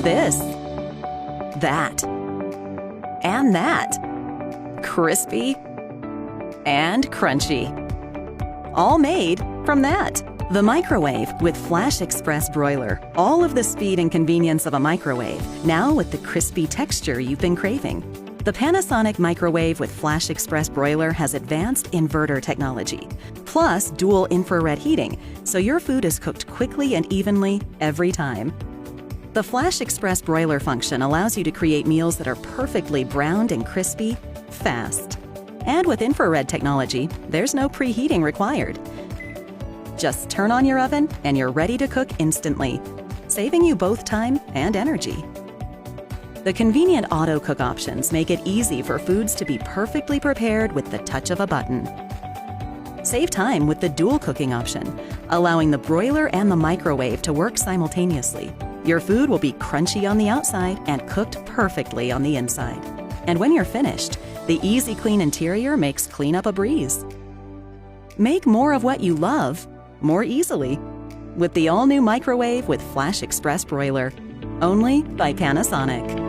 this, that, and that. Crispy and crunchy. All made from that. The microwave with Flash Express Broiler. All of the speed and convenience of a microwave, now with the crispy texture you've been craving. The Panasonic microwave with Flash Express Broiler has advanced inverter technology, plus dual infrared heating, so your food is cooked quickly and evenly every time. The Flash Express Broiler function allows you to create meals that are perfectly browned and crispy, fast. And with infrared technology, there's no preheating required. Just turn on your oven and you're ready to cook instantly, saving you both time and energy. The convenient auto cook options make it easy for foods to be perfectly prepared with the touch of a button. Save time with the dual cooking option, allowing the broiler and the microwave to work simultaneously. Your food will be crunchy on the outside and cooked perfectly on the inside. And when you're finished, the easy clean interior makes cleanup a breeze. Make more of what you love more easily with the all-new microwave with Flash Express Broiler, only by Panasonic.